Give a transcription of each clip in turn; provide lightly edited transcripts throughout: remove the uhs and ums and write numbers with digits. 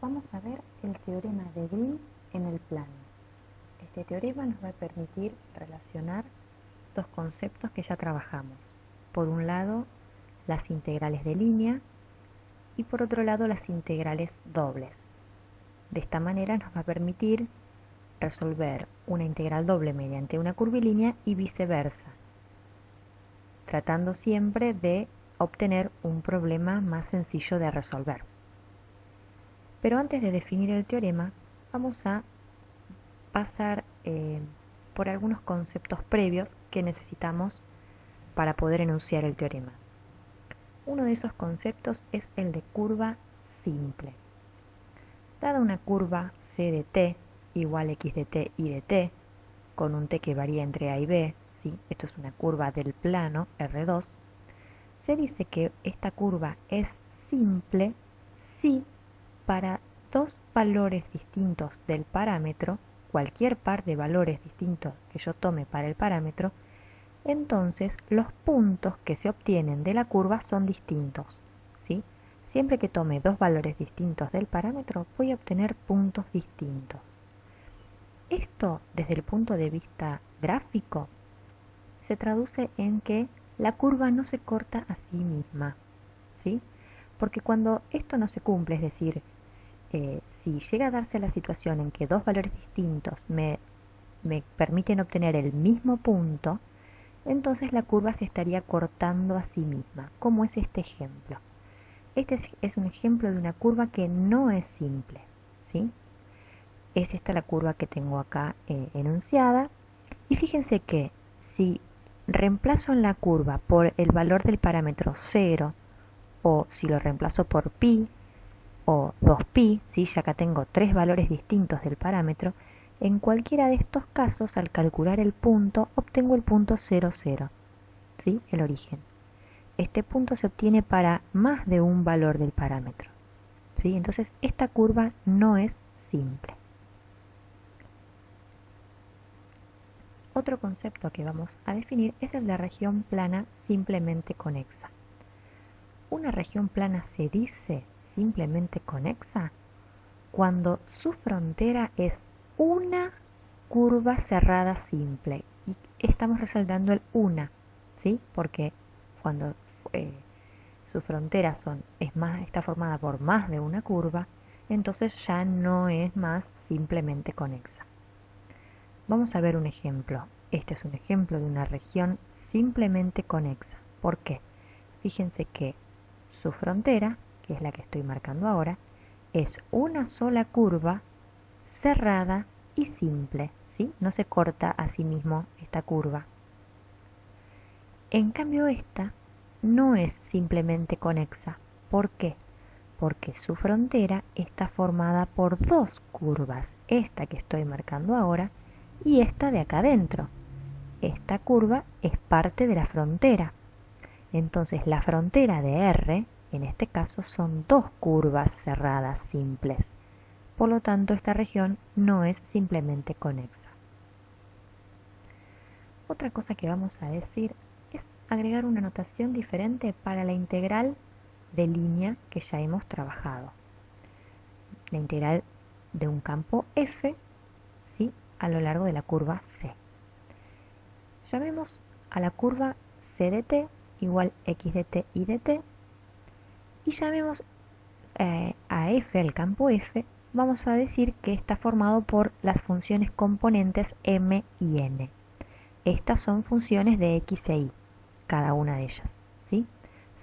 Vamos a ver el teorema de Green en el plano. Este teorema nos va a permitir relacionar dos conceptos que ya trabajamos. Por un lado, las integrales de línea y por otro lado, las integrales dobles. De esta manera nos va a permitir resolver una integral doble mediante una curvilínea y viceversa, tratando siempre de obtener un problema más sencillo de resolver. Pero antes de definir el teorema, vamos a pasar por algunos conceptos previos que necesitamos para poder enunciar el teorema. Uno de esos conceptos es el de curva simple. Dada una curva c de t igual x de t y de t, con un t que varía entre a y b, ¿sí? Esto es una curva del plano R2, se dice que esta curva es simple si para dos valores distintos del parámetro, cualquier par de valores distintos que yo tome para el parámetro, entonces los puntos que se obtienen de la curva son distintos, ¿sí? Siempre que tome dos valores distintos del parámetro, voy a obtener puntos distintos. Esto, desde el punto de vista gráfico, se traduce en que la curva no se corta a sí misma, ¿sí? Porque cuando esto no se cumple, es decir, si llega a darse la situación en que dos valores distintos me permiten obtener el mismo punto, entonces la curva se estaría cortando a sí misma, como es este ejemplo. Este es un ejemplo de una curva que no es simple, ¿sí? Es esta la curva que tengo acá enunciada. Y fíjense que si reemplazo en la curva por el valor del parámetro 0, o si lo reemplazo por pi, o 2pi, ¿sí? Ya acá tengo tres valores distintos del parámetro, en cualquiera de estos casos, al calcular el punto, obtengo el punto 0, 0, ¿sí? El origen. Este punto se obtiene para más de un valor del parámetro, ¿sí? Entonces, esta curva no es simple. Otro concepto que vamos a definir es el de región plana simplemente conexa. Una región plana se dice simplemente conexa cuando su frontera es una curva cerrada simple. Y estamos resaltando el una, ¿sí? Porque cuando su frontera está formada por más de una curva, entonces ya no es más simplemente conexa. Vamos a ver un ejemplo. Este es un ejemplo de una región simplemente conexa. ¿Por qué? Fíjense que su frontera, que es la que estoy marcando ahora, es una sola curva cerrada y simple, ¿sí? No se corta a sí mismo esta curva. En cambio esta no es simplemente conexa. ¿Por qué? Porque su frontera está formada por dos curvas, esta que estoy marcando ahora y esta de acá adentro. Esta curva es parte de la frontera. Entonces la frontera de R, en este caso, son dos curvas cerradas simples. Por lo tanto, esta región no es simplemente conexa. Otra cosa que vamos a decir es agregar una notación diferente para la integral de línea que ya hemos trabajado. La integral de un campo f, ¿sí? A lo largo de la curva C. Llamemos a la curva C de t igual x de t y de t, y llamemos a f, el campo f, vamos a decir que está formado por las funciones componentes m y n. Estas son funciones de x e y, cada una de ellas, ¿sí?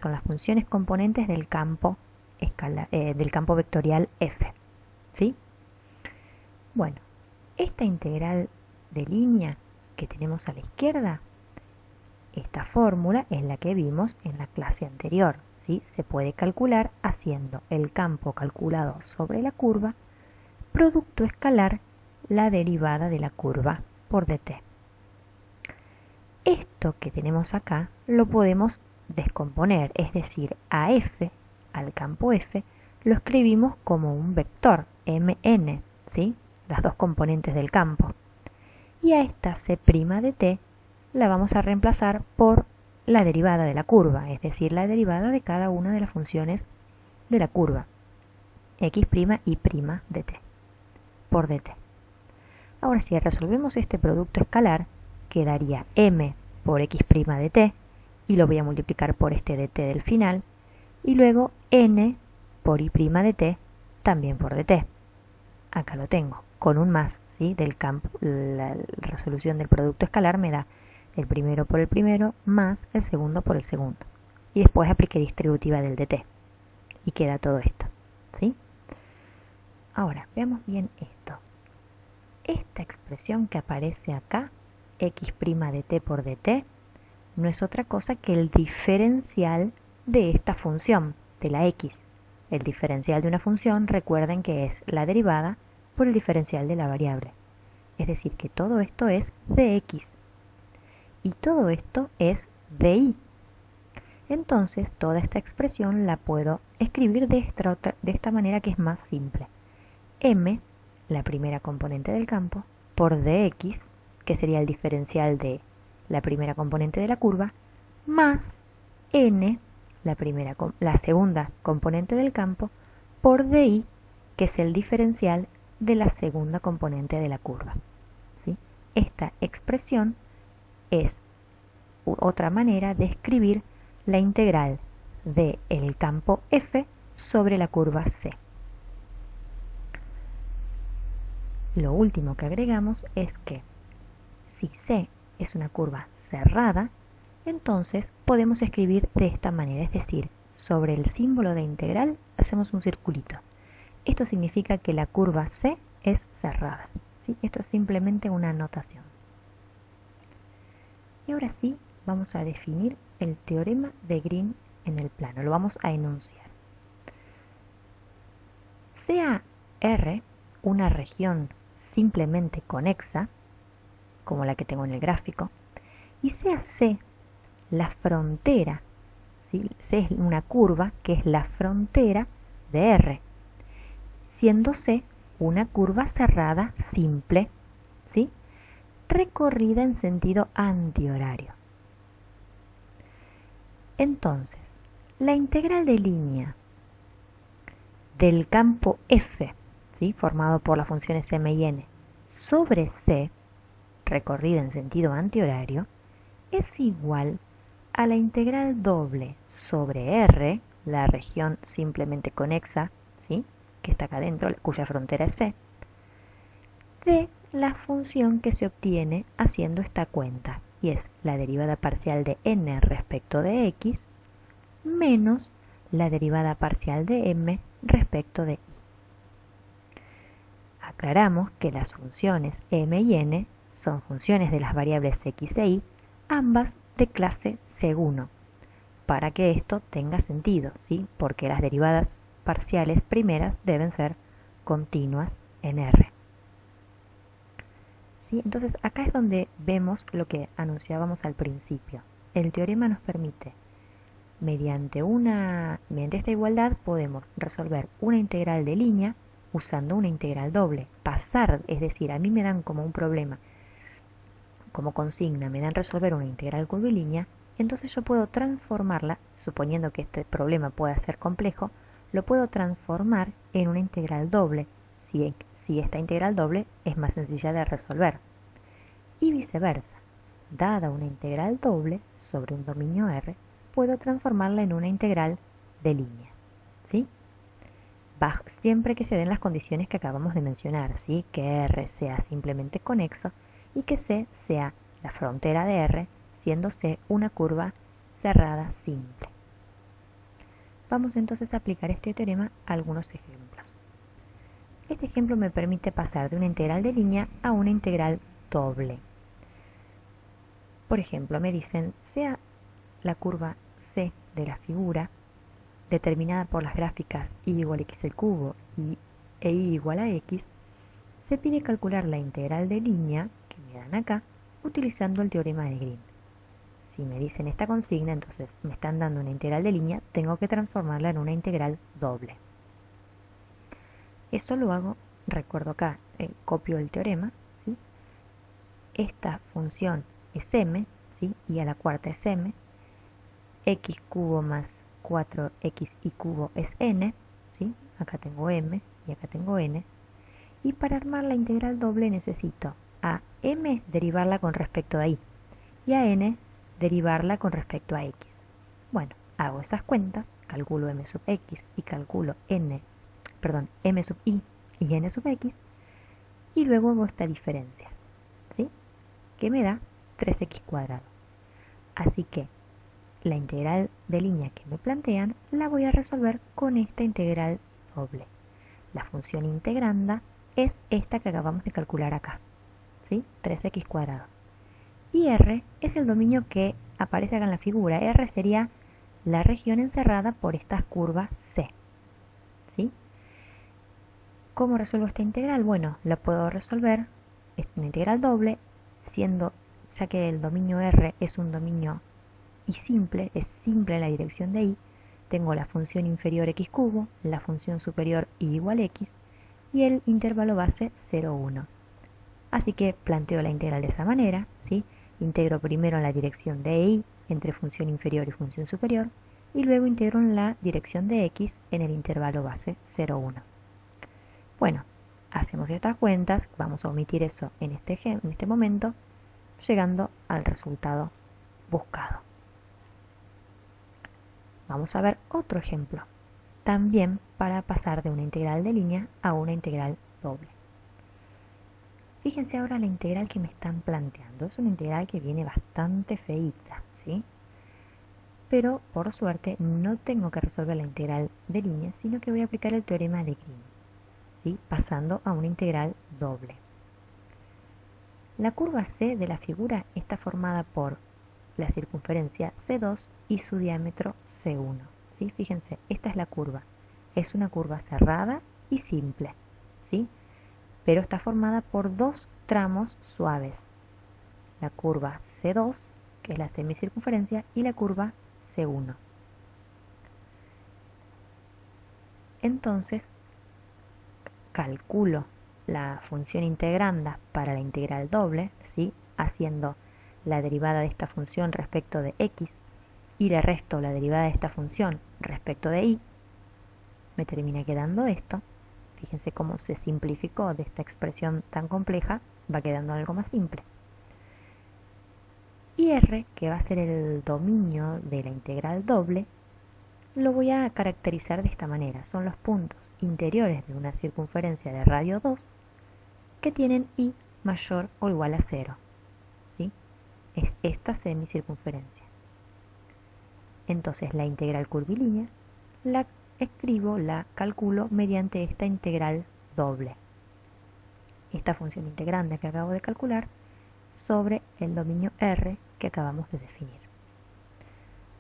Son las funciones componentes del campo vectorial f, ¿sí? Bueno, esta integral de línea que tenemos a la izquierda, esta fórmula es la que vimos en la clase anterior, ¿sí? Se puede calcular haciendo el campo calculado sobre la curva, producto escalar, la derivada de la curva por dt. Esto que tenemos acá lo podemos descomponer, es decir, a f, al campo f, lo escribimos como un vector, mn, ¿sí? Las dos componentes del campo. Y a esta c' de t la vamos a reemplazar por la derivada de la curva, es decir, la derivada de cada una de las funciones de la curva. x' y' de t por dt. Ahora si resolvemos este producto escalar, quedaría m por x' de t, y lo voy a multiplicar por este dt del final, y luego n por y' de t, también por dt. Acá lo tengo, con un más, ¿sí? Del campo, la resolución del producto escalar me da el primero por el primero más el segundo por el segundo. Y después apliqué distributiva del dt. Y queda todo esto, ¿sí? Ahora, veamos bien esto. Esta expresión que aparece acá, x' de t por dt, no es otra cosa que el diferencial de esta función, de la x. El diferencial de una función, recuerden que es la derivada por el diferencial de la variable. Es decir, que todo esto es dx. Y todo esto es dy. Entonces, toda esta expresión la puedo escribir de esta manera que es más simple. M, la primera componente del campo, por dx, que sería el diferencial de la primera componente de la curva, más n, la segunda componente del campo, por dy, que es el diferencial de la segunda componente de la curva. ¿Sí? Esta expresión es otra manera de escribir la integral del campo f sobre la curva c. Lo último que agregamos es que si c es una curva cerrada, entonces podemos escribir de esta manera, es decir, sobre el símbolo de integral hacemos un circulito. Esto significa que la curva c es cerrada, ¿sí? Esto es simplemente una anotación. Y ahora sí, vamos a definir el teorema de Green en el plano, lo vamos a enunciar. Sea R una región simplemente conexa, como la que tengo en el gráfico, y sea C la frontera, ¿sí? C es una curva que es la frontera de R, siendo C una curva cerrada simple, ¿sí? Recorrida en sentido antihorario. Entonces, la integral de línea del campo f, ¿sí? Formado por las funciones m y n, sobre c, recorrida en sentido antihorario, es igual a la integral doble sobre r, la región simplemente conexa, ¿sí? Que está acá adentro, cuya frontera es c, de la función que se obtiene haciendo esta cuenta, y es la derivada parcial de n respecto de x menos la derivada parcial de m respecto de y. Aclaramos que las funciones m y n son funciones de las variables x e y, ambas de clase C1, para que esto tenga sentido, ¿sí? Porque las derivadas parciales primeras deben ser continuas en R. ¿Sí? Entonces acá es donde vemos lo que anunciábamos al principio. El teorema nos permite, mediante esta igualdad podemos resolver una integral de línea usando una integral doble. Pasar, es decir, a mí me dan como un problema, como consigna, me dan resolver una integral curvilínea, entonces yo puedo transformarla, suponiendo que este problema pueda ser complejo, lo puedo transformar en una integral doble, si esta integral doble es más sencilla de resolver. Y viceversa, dada una integral doble sobre un dominio R, puedo transformarla en una integral de línea, ¿sí? Siempre que se den las condiciones que acabamos de mencionar, ¿sí? Que R sea simplemente conexo y que C sea la frontera de R, siendo C una curva cerrada simple. Vamos entonces a aplicar este teorema a algunos ejemplos. Este ejemplo me permite pasar de una integral de línea a una integral doble. Por ejemplo, me dicen, sea la curva C de la figura determinada por las gráficas y igual a x al cubo e y igual a x, se pide calcular la integral de línea que me dan acá utilizando el teorema de Green. Si me dicen esta consigna, entonces me están dando una integral de línea, tengo que transformarla en una integral doble. Eso lo hago, recuerdo acá, copio el teorema, ¿sí? Esta función es m, ¿sí? Y a la cuarta es m, x cubo más 4x y cubo es n, ¿sí? acá tengo m y acá tengo n. Y para armar la integral doble necesito a m derivarla con respecto a y a n derivarla con respecto a x. Bueno, hago esas cuentas, calculo m sub x y calculo m sub y n sub x, y luego hago esta diferencia, ¿sí? Que me da 3x cuadrado. Así que la integral de línea que me plantean la voy a resolver con esta integral doble. La función integranda es esta que acabamos de calcular acá, ¿sí? 3x cuadrado. Y R es el dominio que aparece acá en la figura. R sería la región encerrada por estas curvas C, ¿sí? ¿Cómo resuelvo esta integral? Bueno, la puedo resolver, es una integral doble, ya que el dominio R es un dominio y simple, es simple en la dirección de y, tengo la función inferior x cubo, la función superior y igual x, y el intervalo base 0, 1. Así que planteo la integral de esa manera, ¿sí? Integro primero en la dirección de y entre función inferior y función superior, y luego integro en la dirección de x en el intervalo base 0, 1. Bueno, hacemos estas cuentas, vamos a omitir eso en este momento, llegando al resultado buscado. Vamos a ver otro ejemplo, también para pasar de una integral de línea a una integral doble. Fíjense ahora la integral que me están planteando. Es una integral que viene bastante feíta, ¿sí? Pero, por suerte, no tengo que resolver la integral de línea, sino que voy a aplicar el teorema de Green, ¿sí? Pasando a una integral doble. La curva C de la figura está formada por la circunferencia C2 y su diámetro C1, ¿sí? Fíjense, esta es la curva. Es una curva cerrada y simple, ¿sí? Pero está formada por dos tramos suaves, la curva C2, que es la semicircunferencia, y la curva C1. Entonces, calculo la función integranda para la integral doble, ¿sí? Haciendo la derivada de esta función respecto de x y le resto la derivada de esta función respecto de y, me termina quedando esto. Fíjense cómo se simplificó de esta expresión tan compleja, va quedando algo más simple. Y R, que va a ser el dominio de la integral doble, lo voy a caracterizar de esta manera. Son los puntos interiores de una circunferencia de radio 2 que tienen y mayor o igual a 0, ¿sí? Es esta semicircunferencia. Entonces la integral curvilínea la escribo, la calculo mediante esta integral doble. Esta función integranda que acabo de calcular sobre el dominio R que acabamos de definir.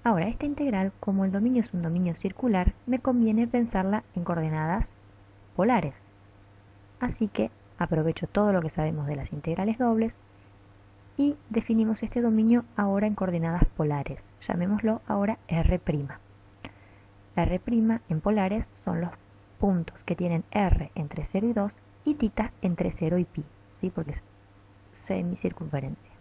Ahora, esta integral, como el dominio es un dominio circular, me conviene pensarla en coordenadas polares. Así que aprovecho todo lo que sabemos de las integrales dobles y definimos este dominio ahora en coordenadas polares. Llamémoslo ahora R'. R' en polares son los puntos que tienen R entre 0 y 2 y θ entre 0 y pi, ¿sí? Porque es semicircunferencia.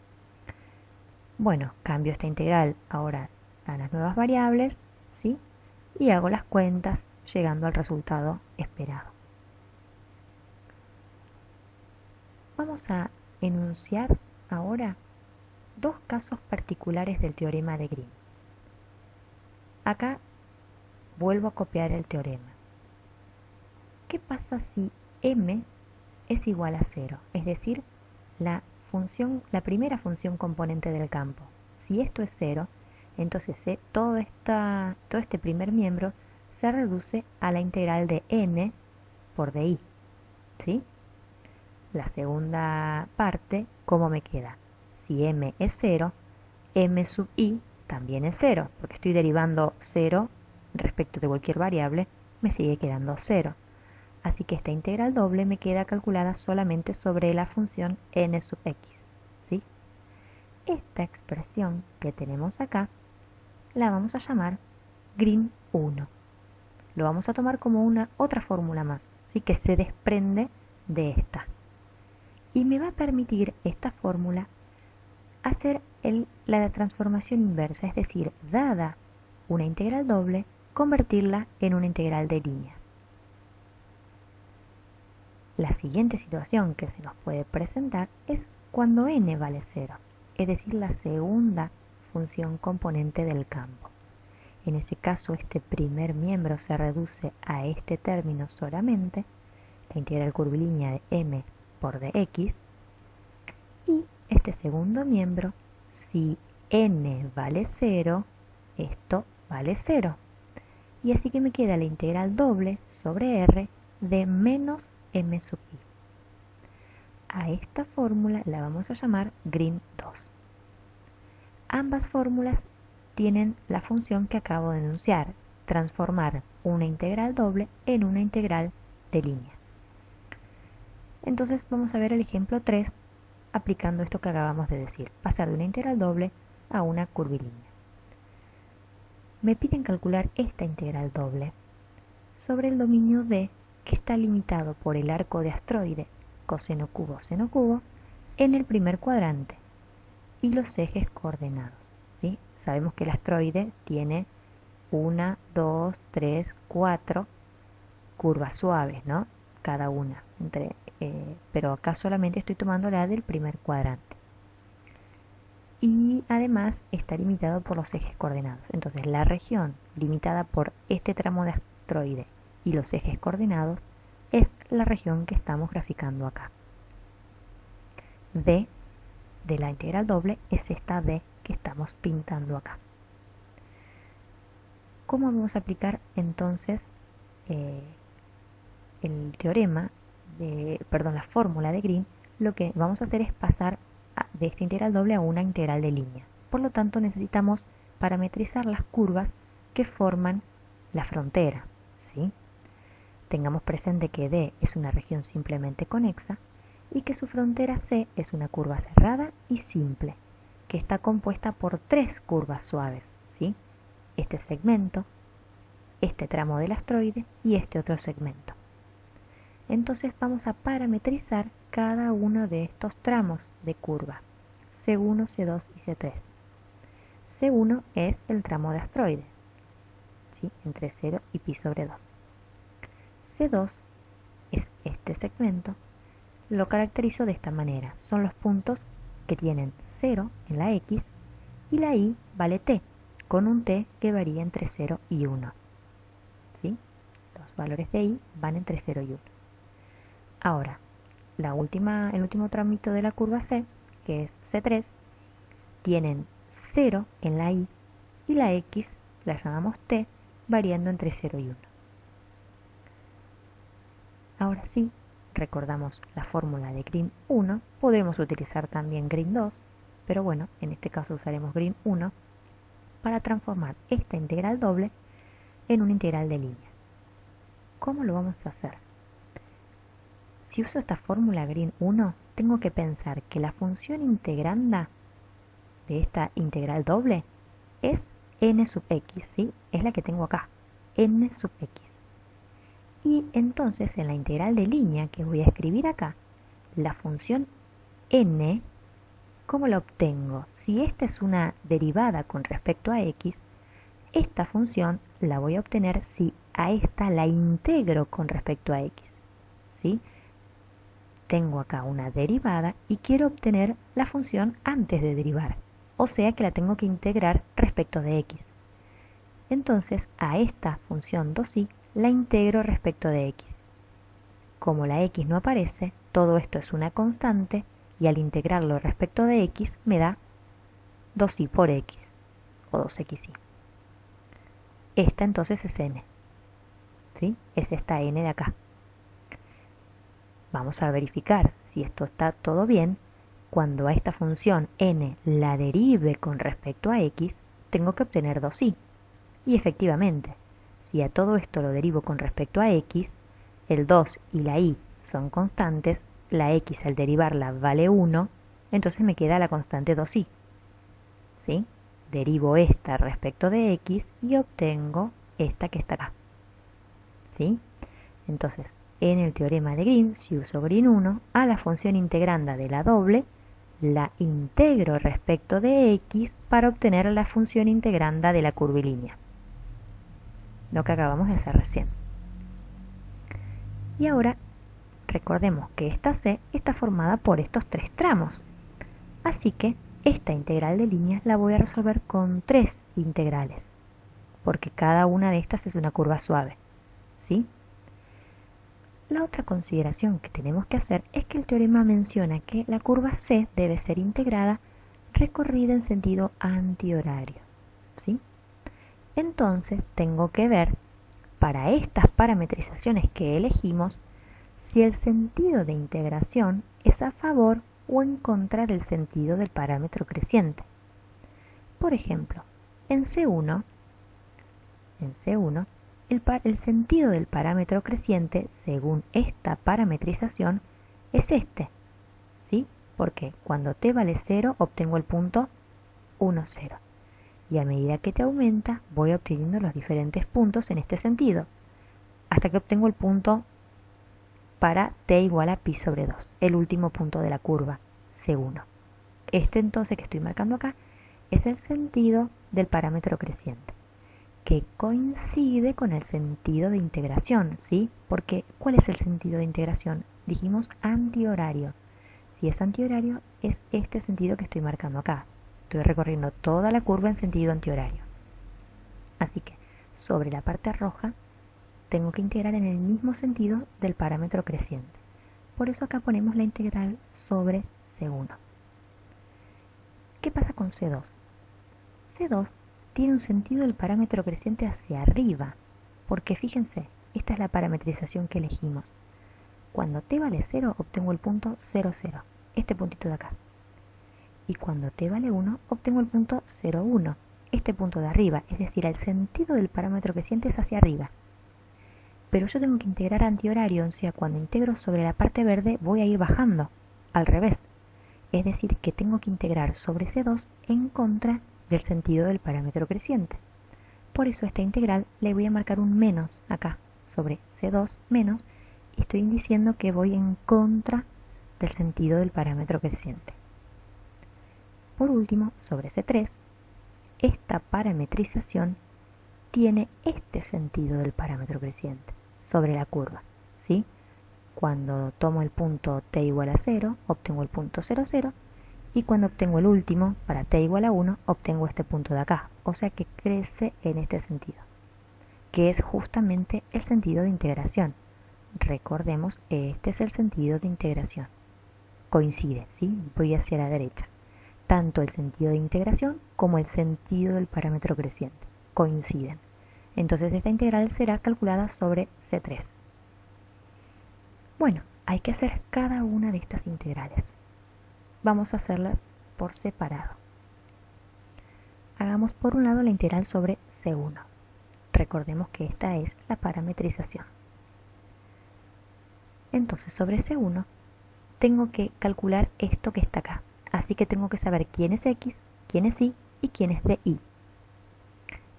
Bueno, cambio esta integral ahora a las nuevas variables, ¿sí? Y hago las cuentas llegando al resultado esperado. Vamos a enunciar ahora dos casos particulares del teorema de Green. Acá vuelvo a copiar el teorema. ¿Qué pasa si m es igual a 0? Es decir, la primera función componente del campo. Si esto es 0, entonces todo este primer miembro se reduce a la integral de n por di, ¿sí? La segunda parte, ¿cómo me queda? Si m es 0, m sub i también es 0, porque estoy derivando 0 respecto de cualquier variable, me sigue quedando 0. Así que esta integral doble me queda calculada solamente sobre la función n sub x, ¿sí? Esta expresión que tenemos acá la vamos a llamar Green 1. Lo vamos a tomar como una otra fórmula más, ¿sí? Que se desprende de esta. Y me va a permitir esta fórmula hacer la transformación inversa, es decir, dada una integral doble, convertirla en una integral de línea. La siguiente situación que se nos puede presentar es cuando n vale 0, es decir, la segunda función componente del campo. En ese caso, este primer miembro se reduce a este término solamente, la integral curvilínea de m por dx, y este segundo miembro, si n vale 0, esto vale 0. Y así que me queda la integral doble sobre r de menos m sub i. A esta fórmula la vamos a llamar Green 2. Ambas fórmulas tienen la función que acabo de enunciar, transformar una integral doble en una integral de línea. Entonces vamos a ver el ejemplo 3 aplicando esto que acabamos de decir, pasar de una integral doble a una curvilínea. Me piden calcular esta integral doble sobre el dominio D que está limitado por el arco de astroide coseno cubo seno cubo en el primer cuadrante y los ejes coordenados, ¿sí? Sabemos que el astroide tiene 1, 2, 3, 4 curvas suaves, ¿no? Cada una, pero acá solamente estoy tomando la del primer cuadrante. Y además está limitado por los ejes coordenados. Entonces la región limitada por este tramo de astroide y los ejes coordenados es la región que estamos graficando acá. D de la integral doble es esta D que estamos pintando acá. ¿Cómo vamos a aplicar entonces el teorema, la fórmula de Green? Lo que vamos a hacer es pasar de esta integral doble a una integral de línea. Por lo tanto, necesitamos parametrizar las curvas que forman la frontera, ¿sí? Tengamos presente que D es una región simplemente conexa y que su frontera C es una curva cerrada y simple, que está compuesta por tres curvas suaves, ¿sí? Este segmento, este tramo del astroide y este otro segmento. Entonces vamos a parametrizar cada uno de estos tramos de curva, C1, C2 y C3. C1 es el tramo de astroide, ¿sí? Entre 0 y pi sobre 2. C2 es este segmento, lo caracterizo de esta manera. Son los puntos que tienen 0 en la X y la Y vale T, con un T que varía entre 0 y 1. ¿Sí? Los valores de Y van entre 0 y 1. Ahora, el último tramito de la curva C, que es C3, tienen 0 en la Y y la X la llamamos T, variando entre 0 y 1. Ahora sí, recordamos la fórmula de Green 1, podemos utilizar también Green 2, pero bueno, en este caso usaremos Green 1 para transformar esta integral doble en una integral de línea. ¿Cómo lo vamos a hacer? Si uso esta fórmula Green 1, tengo que pensar que la función integranda de esta integral doble es n sub x, ¿sí? Es la que tengo acá, n sub x. Y entonces en la integral de línea que voy a escribir acá, la función n, ¿cómo la obtengo? Si esta es una derivada con respecto a x, esta función la voy a obtener si a esta la integro con respecto a x, ¿sí? Tengo acá una derivada y quiero obtener la función antes de derivar, o sea que la tengo que integrar respecto de x. Entonces a esta función 2i la integro respecto de x. Como la x no aparece, todo esto es una constante y al integrarlo respecto de x me da 2i por x o 2xi. Esta entonces es n, ¿sí? Es esta n de acá. Vamos a verificar si esto está todo bien. Cuando a esta función n la derive con respecto a x, tengo que obtener 2i. Y efectivamente, si a todo esto lo derivo con respecto a x, el 2 y la y son constantes, la x al derivarla vale 1, entonces me queda la constante 2i. ¿Sí? Derivo esta respecto de x y obtengo esta que está acá. ¿Sí? Entonces, en el teorema de Green, si uso Green 1, a la función integranda de la doble, la integro respecto de x para obtener la función integranda de la curvilínea. Lo que acabamos de hacer recién. Y ahora Recordemos que esta C está formada por estos tres tramos. Así que esta integral de líneas la voy a resolver con tres integrales, porque cada una de estas es una curva suave, ¿sí? La otra consideración que tenemos que hacer es que el teorema menciona que la curva C debe ser integrada recorrida en sentido antihorario, ¿sí? Entonces tengo que ver, para estas parametrizaciones que elegimos, si el sentido de integración es a favor o en contra del sentido del parámetro creciente. Por ejemplo, en C1, el sentido del parámetro creciente, según esta parametrización, es este, ¿sí? Porque cuando t vale 0, obtengo el punto 1, 0. Y a medida que t aumenta, voy obteniendo los diferentes puntos en este sentido, hasta que obtengo el punto para t igual a pi sobre 2, el último punto de la curva, C1. Este entonces que estoy marcando acá es el sentido del parámetro creciente, que coincide con el sentido de integración, ¿sí? Porque, ¿cuál es el sentido de integración? Dijimos antihorario. Si es antihorario, es este sentido que estoy marcando acá. Estoy recorriendo toda la curva en sentido antihorario. Así que, sobre la parte roja, tengo que integrar en el mismo sentido del parámetro creciente. Por eso acá ponemos la integral sobre C1. ¿Qué pasa con C2? C2 tiene un sentido del parámetro creciente hacia arriba, porque fíjense, esta es la parametrización que elegimos. Cuando t vale 0, obtengo el punto 0, 0, este puntito de acá. Y cuando t vale 1, obtengo el punto 0, 1, este punto de arriba, es decir, el sentido del parámetro creciente es hacia arriba. Pero yo tengo que integrar antihorario, o sea, cuando integro sobre la parte verde voy a ir bajando, al revés. Es decir, que tengo que integrar sobre C2 en contra del sentido del parámetro creciente. Por eso a esta integral le voy a marcar un menos acá, sobre C2 menos, y estoy diciendo que voy en contra del sentido del parámetro creciente. Por último, sobre C3, esta parametrización tiene este sentido del parámetro creciente sobre la curva, ¿sí? Cuando tomo el punto t igual a 0, obtengo el punto 0, 0, y cuando obtengo el último, para t igual a 1, obtengo este punto de acá, o sea que crece en este sentido, que es justamente el sentido de integración. Recordemos, este es el sentido de integración. Coincide, ¿sí? Voy hacia la derecha. Tanto el sentido de integración como el sentido del parámetro creciente coinciden. Entonces esta integral será calculada sobre C3. Bueno, hay que hacer cada una de estas integrales. Vamos a hacerlas por separado. Hagamos por un lado la integral sobre C1. Recordemos que esta es la parametrización. Entonces sobre C1 tengo que calcular esto que está acá. Así que tengo que saber quién es X, quién es Y y quién es DY.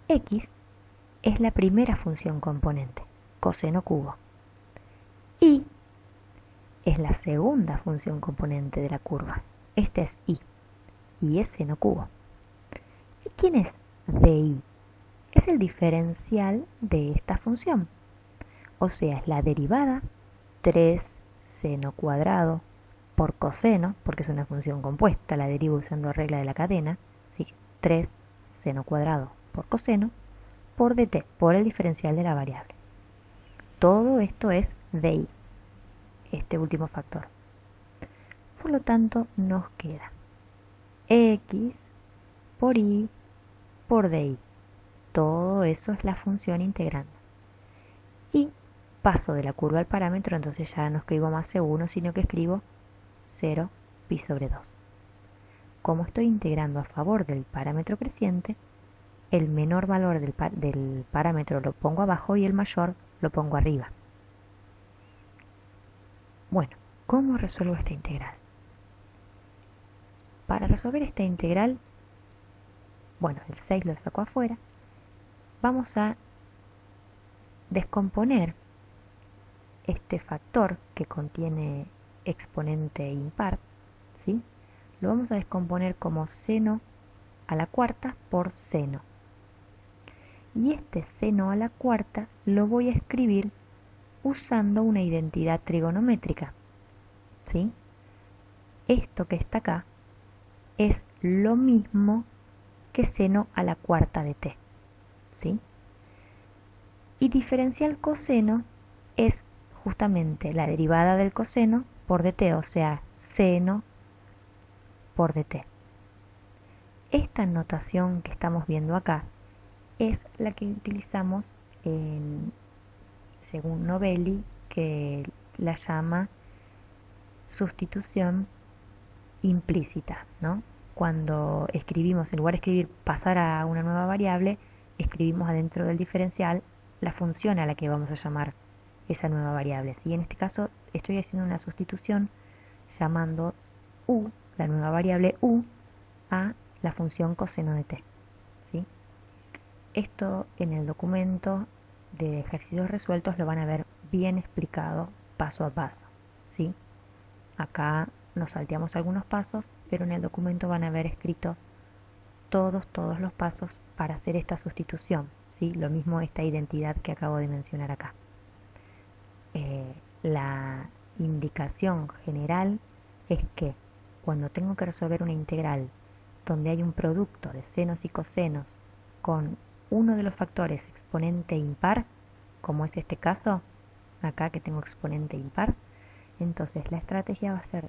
X es la primera función componente, coseno cubo. Y es la segunda función componente de la curva. Este es Y es seno cubo. ¿Y quién es DY? Es el diferencial de esta función. O sea, es la derivada 3 seno cuadrado por coseno, porque es una función compuesta, la derivo usando regla de la cadena, ¿sí? 3 seno cuadrado por coseno, por dt, por el diferencial de la variable. Todo esto es DY, este último factor. Por lo tanto, nos queda X por Y por DY. Todo eso es la función integrando. Y paso de la curva al parámetro, entonces ya no escribo más C1, sino que escribo 0 pi sobre 2. Como estoy integrando a favor del parámetro creciente, el menor valor del parámetro lo pongo abajo y el mayor lo pongo arriba. Bueno, ¿cómo resuelvo esta integral? Para resolver esta integral, bueno, el 6 lo saco afuera, vamos a descomponer este factor que contiene exponente impar, ¿sí? Lo vamos a descomponer como seno a la cuarta por seno. Y este seno a la cuarta lo voy a escribir usando una identidad trigonométrica, ¿sí? Esto que está acá es lo mismo que seno a la cuarta de t, ¿sí? Y diferencial coseno es justamente la derivada del coseno por dt, o sea, seno por dt. Esta notación que estamos viendo acá es la que utilizamos según Novelli, que la llama sustitución implícita, ¿no? Cuando escribimos, en lugar de escribir pasar a una nueva variable, escribimos adentro del diferencial la función a la que vamos a llamar esa nueva variable, ¿sí? En este caso estoy haciendo una sustitución llamando u, la nueva variable u, a la función coseno de t, ¿sí? Esto en el documento de ejercicios resueltos lo van a ver bien explicado paso a paso, ¿sí? Acá nos salteamos algunos pasos, pero en el documento van a ver escrito todos los pasos para hacer esta sustitución, ¿sí? Lo mismo esta identidad que acabo de mencionar acá. La indicación general es que cuando tengo que resolver una integral donde hay un producto de senos y cosenos con uno de los factores exponente impar, como es este caso, acá que tengo exponente impar, entonces la estrategia va a ser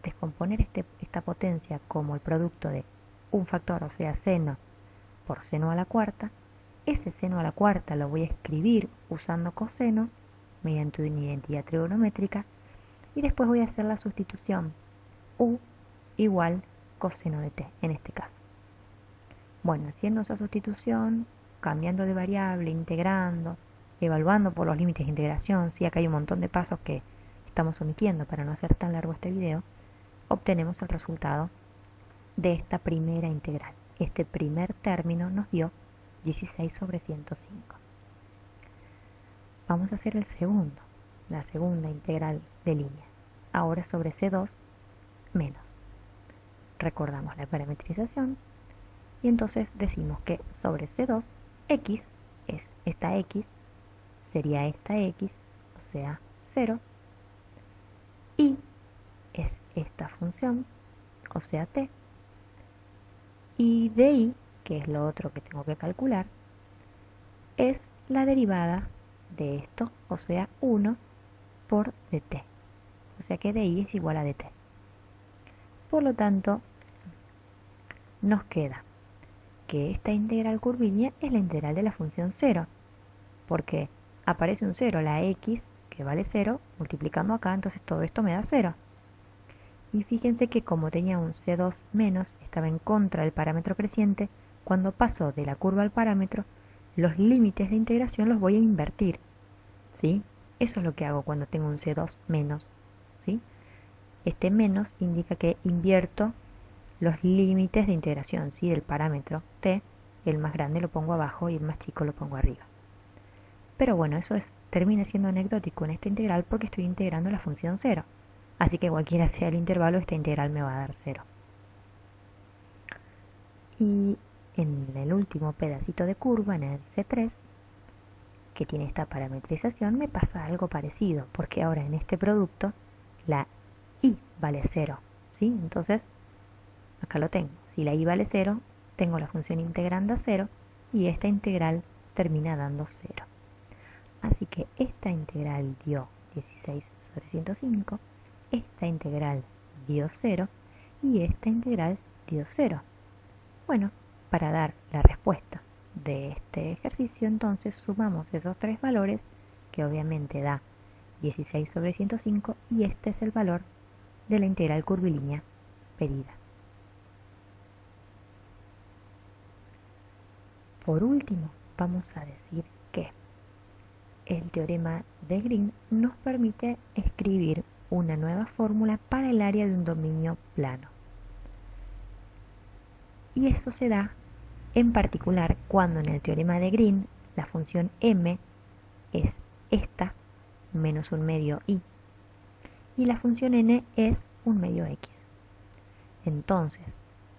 descomponer esta potencia como el producto de un factor, o sea, seno por seno a la cuarta. Ese seno a la cuarta lo voy a escribir usando cosenos mediante una identidad trigonométrica y después voy a hacer la sustitución u igual coseno de t en este caso. Bueno, haciendo esa sustitución, cambiando de variable, integrando, evaluando por los límites de integración, sí, acá hay un montón de pasos que estamos omitiendo para no hacer tan largo este video, obtenemos el resultado de esta primera integral. Este primer término nos dio 16 sobre 105. Vamos a hacer el segundo, la segunda integral de línea, ahora sobre C2 menos. Recordamos la parametrización y entonces decimos que sobre C2, x es esta x, sería esta x, o sea, 0, y es esta función, o sea, t, y de i, que es lo otro que tengo que calcular, es la derivada de esto, o sea, 1 por dt. O sea que di es igual a dt. Por lo tanto, nos queda que esta integral curvilínea es la integral de la función 0, porque aparece un 0, la x, que vale 0, multiplicando acá, entonces todo esto me da 0. Y fíjense que como tenía un C2 menos, estaba en contra del parámetro creciente, cuando paso de la curva al parámetro, los límites de integración los voy a invertir, ¿sí? Eso es lo que hago cuando tengo un C2 menos, ¿sí? Este menos indica que invierto los límites de integración, ¿sí? Del parámetro t, el más grande lo pongo abajo y el más chico lo pongo arriba. Pero bueno, eso termina siendo anecdótico en esta integral porque estoy integrando la función 0. Así que cualquiera sea el intervalo, esta integral me va a dar 0. Y en el último pedacito de curva, en el C3, que tiene esta parametrización, me pasa algo parecido, porque ahora en este producto la i vale 0, ¿sí? Entonces, acá lo tengo. Si la i vale 0, tengo la función integranda 0 y esta integral termina dando 0. Así que esta integral dio 16 sobre 105, esta integral dio 0 y esta integral dio 0. Bueno, para dar la respuesta de este ejercicio, entonces sumamos esos tres valores, que obviamente da 16 sobre 105, y este es el valor de la integral curvilínea pedida. Por último, vamos a decir que el teorema de Green nos permite escribir una nueva fórmula para el área de un dominio plano. Y eso se da en particular cuando en el teorema de Green la función m es esta menos un medio i y la función n es un medio x. Entonces,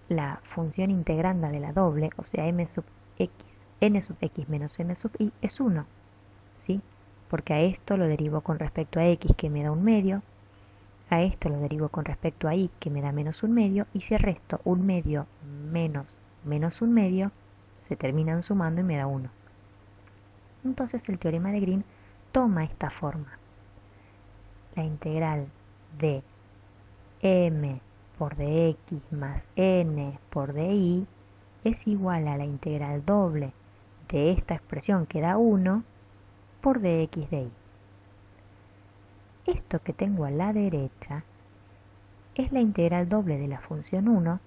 la función integranda de la doble, o sea m sub x, n sub x menos m sub i, es 1, ¿sí? porque a esto lo derivo con respecto a x que me da 1/2, a esto lo derivo con respecto a y que me da -1/2, y si resto 1/2 menos -1/2, se terminan sumando y me da 1. Entonces el teorema de Green toma esta forma. La integral de m por dx más n por dy es igual a la integral doble de esta expresión que da 1 por dx dy. Esto que tengo a la derecha es la integral doble de la función 1,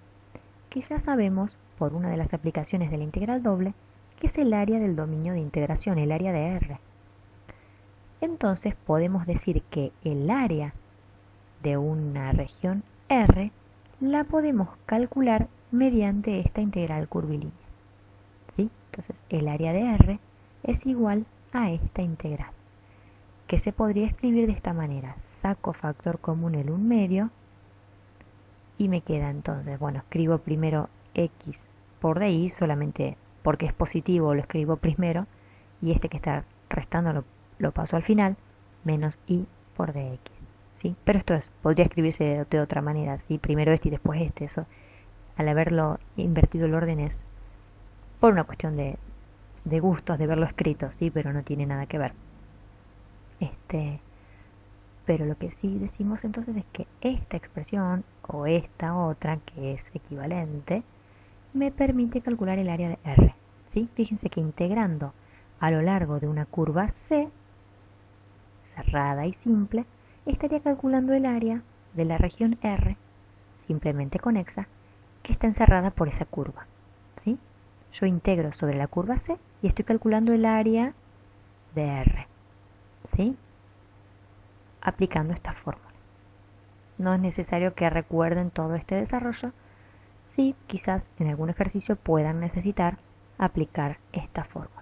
que ya sabemos por una de las aplicaciones de la integral doble que es el área del dominio de integración, el área de R. Entonces podemos decir que el área de una región R la podemos calcular mediante esta integral curvilínea. ¿Sí? Entonces el área de R es igual a esta integral, que se podría escribir de esta manera. Saco factor común el 1/2 y me queda entonces, bueno, escribo primero x por dy, solamente porque es positivo lo escribo primero, y este que está restando lo paso al final, menos y por dx. ¿Sí? Pero esto podría escribirse de otra manera, ¿sí? Primero este y después este. Eso, al haberlo invertido el orden, es por una cuestión de gustos, de verlo escrito, ¿sí? Pero no tiene nada que ver. Pero lo que sí decimos entonces es que esta expresión o esta otra, que es equivalente, me permite calcular el área de R. ¿Sí? Fíjense que integrando a lo largo de una curva C, cerrada y simple, estaría calculando el área de la región R, simplemente conexa, que está encerrada por esa curva. ¿Sí? Yo integro sobre la curva C y estoy calculando el área de R. ¿Sí? Aplicando esta fórmula. No es necesario que recuerden todo este desarrollo. Sí, quizás en algún ejercicio puedan necesitar aplicar esta fórmula.